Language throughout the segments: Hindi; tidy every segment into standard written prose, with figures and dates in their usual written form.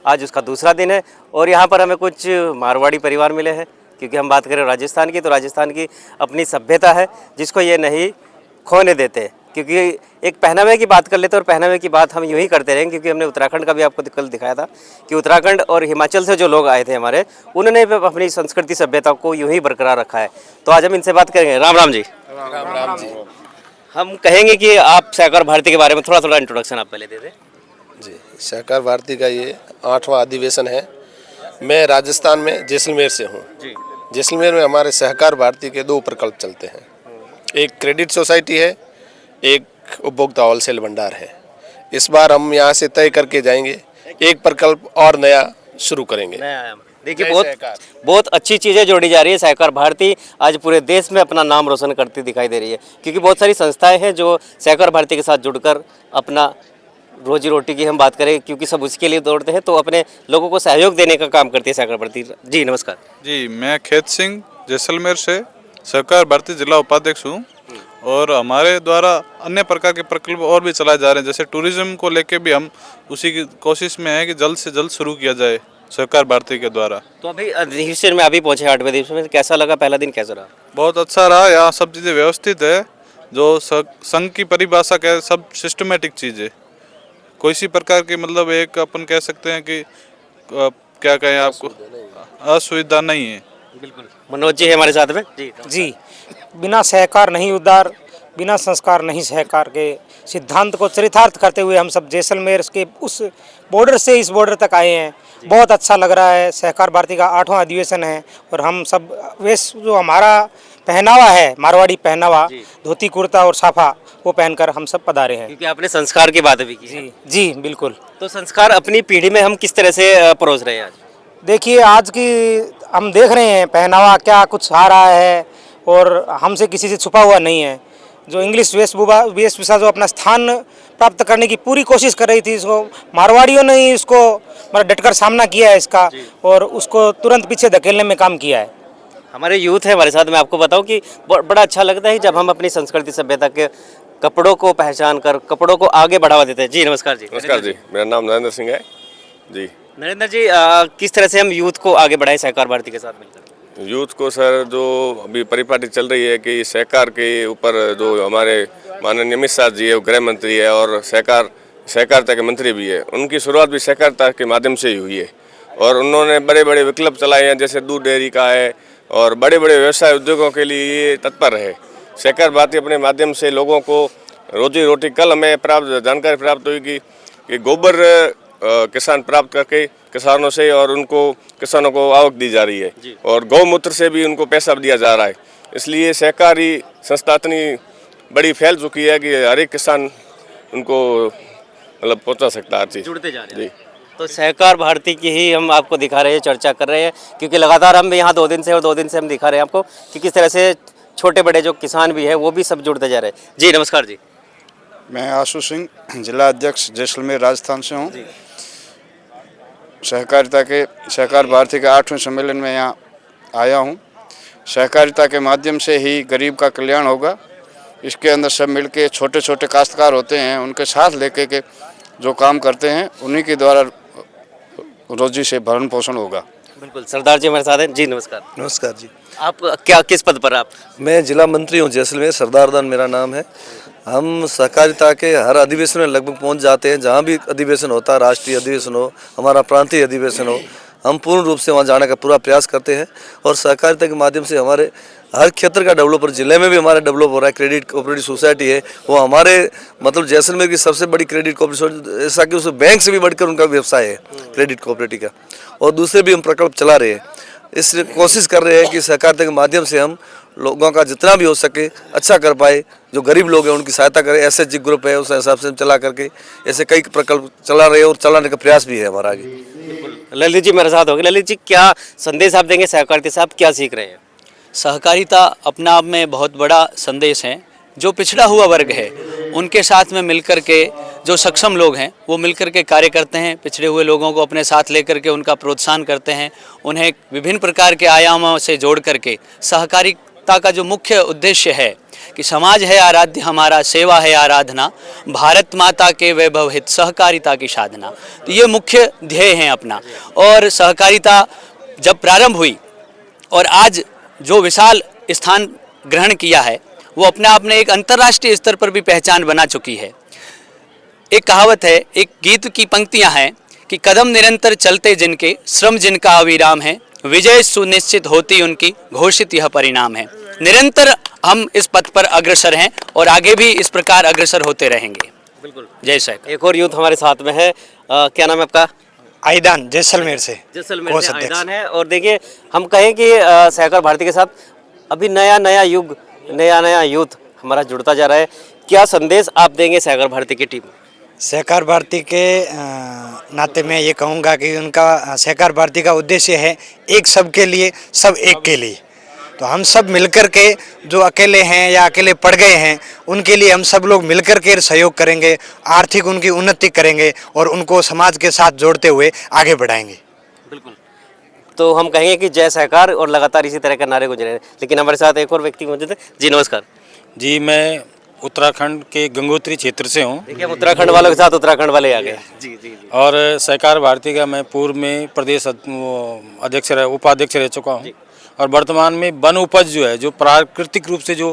आज उसका दूसरा दिन है और यहाँ पर हमें कुछ मारवाड़ी परिवार मिले हैं, क्योंकि हम बात करें राजस्थान की तो राजस्थान की अपनी सभ्यता है जिसको ये नहीं खोने देते। क्योंकि एक पहनावे की बात कर लेते हैं और पहनावे की बात हम यूँ ही करते रहेंगे, क्योंकि हमने उत्तराखंड का भी आपको कल दिखाया था कि उत्तराखंड और हिमाचल से जो लोग आए थे हमारे, उन्होंने भी अपनी संस्कृति सभ्यता को यूँ ही बरकरार रखा है। तो आज हम इनसे बात करेंगे। राम राम जी। राम जी। हम कहेंगे कि आप सहकार भारती के बारे में थोड़ा इंट्रोडक्शन आप पहले दे दें। जी, सहकार भारती का ये 8वां अधिवेशन है। मैं राजस्थान में जैसलमेर से हूँ। जैसलमेर में हमारे सहकार भारती के 2 प्रकल्प चलते हैं। एक क्रेडिट सोसाइटी है, एक उपभोक्ता होलसेल भंडार है। इस बार हम यहाँ से तय करके जाएंगे, एक प्रकल्प और नया शुरू करेंगे। देखिए बहुत अच्छी चीज़ें जोड़ी जा रही है। सहकार भारती आज पूरे देश में अपना नाम रोशन करती दिखाई दे रही है, क्योंकि बहुत सारी संस्थाएं हैं जो सहकार भारती के साथ जुड़कर अपना रोजी रोटी की हम बात करें, क्योंकि सब उसके लिए दौड़ते हैं, तो अपने लोगों को सहयोग देने का काम करती है सहकार भारती। जी नमस्कार जी, मैं खेत सिंह जैसलमेर से सहकार भारती जिला उपाध्यक्ष हूँ और हमारे द्वारा अन्य प्रकार के प्रकल्प और भी चलाए जा रहे हैं। जैसे टूरिज्म को लेके भी हम उसी की कोशिश में है कि जल्द से जल्द शुरू किया जाए सहकार भारती के द्वारा। तो अभी अधिवेशन में अभी पहुंचे 8वें दिवस में, कैसा लगा? पहला दिन कैसा रहा? बहुत अच्छा रहा। यहाँ सब चीज़ें व्यवस्थित है, जो संघ की परिभाषा कह सब सिस्टमेटिक चीज़ है। कोई सी प्रकार की मतलब एक अपन कह सकते हैं कि क्या कहें आपको, असुविधा नहीं है। बिल्कुल। मनोज जी है हमारे साथ में। जी, बिना सहकार नहीं उद्धार, बिना संस्कार नहीं सहकार के सिद्धांत को चरितार्थ करते हुए हम सब जैसलमेर के उस बॉर्डर से इस बॉर्डर तक आए हैं। बहुत अच्छा लग रहा है। सहकार भारती का 8वां अधिवेशन है और हम सब वेश जो हमारा पहनावा है, मारवाड़ी पहनावा, धोती कुर्ता और साफा, वो पहनकर हम सब पधारे हैं। क्योंकि आपने संस्कार की बात भी की। जी बिल्कुल। तो संस्कार अपनी पीढ़ी में हम किस तरह से परोस रहे हैं आज? देखिए, आज की हम देख रहे हैं पहनावा क्या कुछ आ रहा है और हमसे किसी से छुपा हुआ नहीं है। जो इंग्लिश वेशभूषा जो अपना स्थान प्राप्त करने की पूरी कोशिश कर रही थी, इसको मारवाड़ियों ने ही इसको मतलब डटकर सामना किया है इसका और उसको तुरंत पीछे धकेलने में काम किया है। हमारे यूथ है हमारे साथ। मैं आपको बताऊं कि बड़ा अच्छा लगता है जब हम अपनी संस्कृति सभ्यता के कपड़ों को पहचान कर कपड़ों को आगे बढ़ावा देते हैं। जी नमस्कार जी। नमस्कार जी, मेरा नाम नरेंद्र सिंह है जी। नरेंद्र जी, किस तरह से हम यूथ को आगे बढ़ाएं सहकार भारती के साथ मिलकर? यूथ को सर, जो अभी परिपाटी चल रही है कि सहकार के ऊपर जो हमारे माननीय अमित शाह जी है, वो गृह मंत्री है और सहकारिता के मंत्री भी है, उनकी शुरुआत भी सहकारिता के माध्यम से ही हुई है और उन्होंने बड़े बड़े विकल्प चलाए हैं, जैसे दूध डेयरी का है और बड़े बड़े व्यवसाय उद्योगों के लिए ये तत्पर है। सहकार भारती अपने माध्यम से लोगों को रोजी रोटी, कल हमें जानकारी प्राप्त हुई कि गोबर किसान प्राप्त करके किसानों से और उनको किसानों को आवक दी जा रही है और गौमूत्र से भी उनको पैसा दिया जा रहा है। इसलिए सहकारी संस्था इतनी बड़ी फैल चुकी है कि हर एक किसान उनको मतलब पहुंचा सकता है हर चीज़। जुड़ते जा रहे हैं। तो सहकार भारती की ही हम आपको दिखा रहे हैं, चर्चा कर रहे हैं, क्योंकि लगातार हम यहाँ 2 दिन से और 2 दिन से हम दिखा रहे हैं आपको कि किस तरह से छोटे बड़े जो किसान भी है वो भी सब जुड़ते जा रहे हैं। जी नमस्कार जी। मैं आशु सिंह, जिला अध्यक्ष जैसलमेर राजस्थान से हूँ। सहकार भारती के 8वें सम्मेलन में यहाँ आया हूँ। सहकारिता के माध्यम से ही गरीब का कल्याण होगा। इसके अंदर सब मिलके छोटे छोटे काश्तकार होते हैं, उनके साथ लेके के जो काम करते हैं उन्हीं के द्वारा रोजी से भरण पोषण होगा। बिल्कुल। सरदार जी हमारे साथ हैं। जी नमस्कार। नमस्कार जी। आप क्या किस पद पर आप? मैं जिला मंत्री हूँ जैसलमेर, सरदार दान मेरा नाम है। हम सहकारिता के हर अधिवेशन में लगभग पहुँच जाते हैं। जहाँ भी अधिवेशन होता है, राष्ट्रीय अधिवेशन हो, हमारा प्रांतीय अधिवेशन हो, हम पूर्ण रूप से वहाँ जाने का पूरा प्रयास करते हैं और सहकारिता के माध्यम से हमारे हर क्षेत्र का डेवलपर, जिले में भी हमारा डेवलप हो रहा है। क्रेडिट कोऑपरेटिव सोसाइटी है, वो हमारे मतलब जैसलमेर की सबसे बड़ी क्रेडिट कोऑपरेटिव, ऐसा कि उस बैंक से भी बढ़कर उनका व्यवसाय है क्रेडिट कोऑपरेटिव का। और दूसरे भी हम प्रकल्प चला रहे हैं। इस कोशिश कर रहे हैं कि सहकारिता के माध्यम से हम लोगों का जितना भी हो सके अच्छा कर पाए। जो गरीब लोग हैं उनकी सहायता करें। SHG ग्रुप है, उस हिसाब से हम चला करके ऐसे कई प्रकल्प चला रहे हैं और चलाने का प्रयास भी है हमारा आगे। ललित जी मेरे साथ होंगे। ललित जी, क्या संदेश आप देंगे सहकारिता से? आप क्या सीख रहे हैं? सहकारिता अपने आप में बहुत बड़ा संदेश है। जो पिछड़ा हुआ वर्ग है उनके साथ में मिलकर के, जो सक्षम लोग हैं वो मिलकर के कार्य करते हैं। पिछड़े हुए लोगों को अपने साथ लेकर के उनका प्रोत्साहन करते हैं, उन्हें विभिन्न प्रकार के आयामों से जोड़ करके सहकारिता सत्ता का जो मुख्य उद्देश्य है कि समाज है आराध्य हमारा, सेवा है आराधना, भारत माता के वैभव हित, सहकारिता की साधना, तो ये मुख्य ध्येय हैं अपना। और सहकारिता जब प्रारंभ हुई और आज जो विशाल स्थान ग्रहण किया है, वो अपने आप में एक अंतर्राष्ट्रीय स्तर पर भी पहचान बना चुकी है। एक कहावत है, एक गीत की पंक्तियां हैं कि कदम निरंतर चलते जिनके, श्रम जिनका अविराम है, विजय सुनिश्चित होती उनकी, घोषित यह परिणाम है। निरंतर हम इस पथ पर अग्रसर हैं और आगे भी इस प्रकार अग्रसर होते रहेंगे। बिल्कुल। जय सहकार। एक और यूथ हमारे साथ में है, क्या नाम है आपका? आईदान, जैसलमेर से। जैसलमेर से आईदान है। और देखिए, हम कहें कि सहकार भारती के साथ अभी नया युग, नया यूथ हमारा जुड़ता जा रहा है। क्या संदेश आप देंगे सहकार भारती की टीम? सहकार भारती के नाते मैं ये कहूँगा कि उनका सहकार भारती का उद्देश्य है एक सबके लिए, सब एक के लिए। तो हम सब मिलकर के जो अकेले हैं या अकेले पड़ गए हैं, उनके लिए हम सब लोग मिलकर के सहयोग करेंगे, आर्थिक उनकी उन्नति करेंगे और उनको समाज के साथ जोड़ते हुए आगे बढ़ाएंगे। बिल्कुल। तो हम कहेंगे कि जय सहकार और लगातार इसी तरह के नारे गुजरे। लेकिन हमारे साथ एक और व्यक्ति मौजूद है। जी नमस्कार। जी, मैं उत्तराखंड के गंगोत्री क्षेत्र से हूँ। देखिए, हम उत्तराखंड वालों के साथ उत्तराखंड वाले आ गए। जी जी जी। और सहकार भारती का मैं पूर्व में प्रदेश उपाध्यक्ष रह चुका हूँ। और वर्तमान में वन उपज जो है, जो प्राकृतिक रूप से जो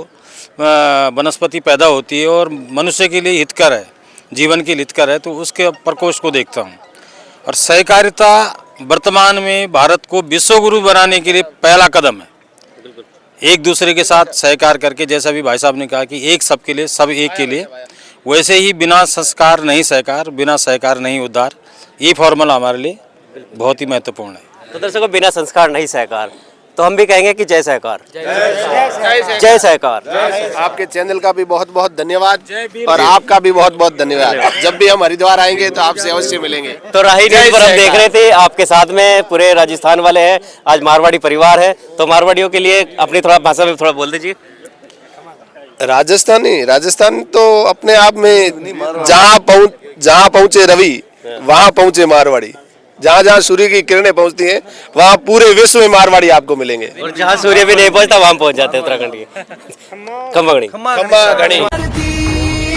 वनस्पति पैदा होती है और मनुष्य के लिए हितकर है, जीवन के लिए हितकर है, तो उसके प्रकोष्ठ को देखता हूँ। और सहकारिता वर्तमान में भारत को विश्व गुरु बनाने के लिए पहला कदम है। एक दूसरे के साथ सहकार करके, जैसा भी भाई साहब ने कहा कि एक सबके लिए, सब एक के लिए, वैसे ही बिना संस्कार नहीं सहकार, बिना सहकार नहीं उद्धार। ये फॉर्मूला हमारे लिए बहुत ही महत्वपूर्ण है। तो दर्शकों, बिना संस्कार नहीं सहकार, तो हम भी कहेंगे कि जय सहकार, जय सहकार। आपके चैनल का भी बहुत बहुत धन्यवाद और आपका भी बहुत बहुत धन्यवाद। जब भी हम हरिद्वार आएंगे तो आपसे अवश्य मिलेंगे। तो राही न्यूज़ पर हम देख रहे थे, आपके साथ में पूरे राजस्थान वाले हैं, आज मारवाड़ी परिवार है। तो मारवाड़ियों के लिए अपनी थोड़ा भाषा में थोड़ा बोल दीजिए। राजस्थान तो अपने आप में जहाँ पहुँचे रवि, वहाँ पहुँचे मारवाड़ी। जहाँ जहाँ सूर्य की किरणें पहुँचती हैं, वहाँ पूरे विश्व में मारवाड़ी आपको मिलेंगे। और जहाँ सूर्य भी नहीं पहुँचता, वहाँ पहुँच जाते हैं उत्तराखंड के खम्मा घड़ी।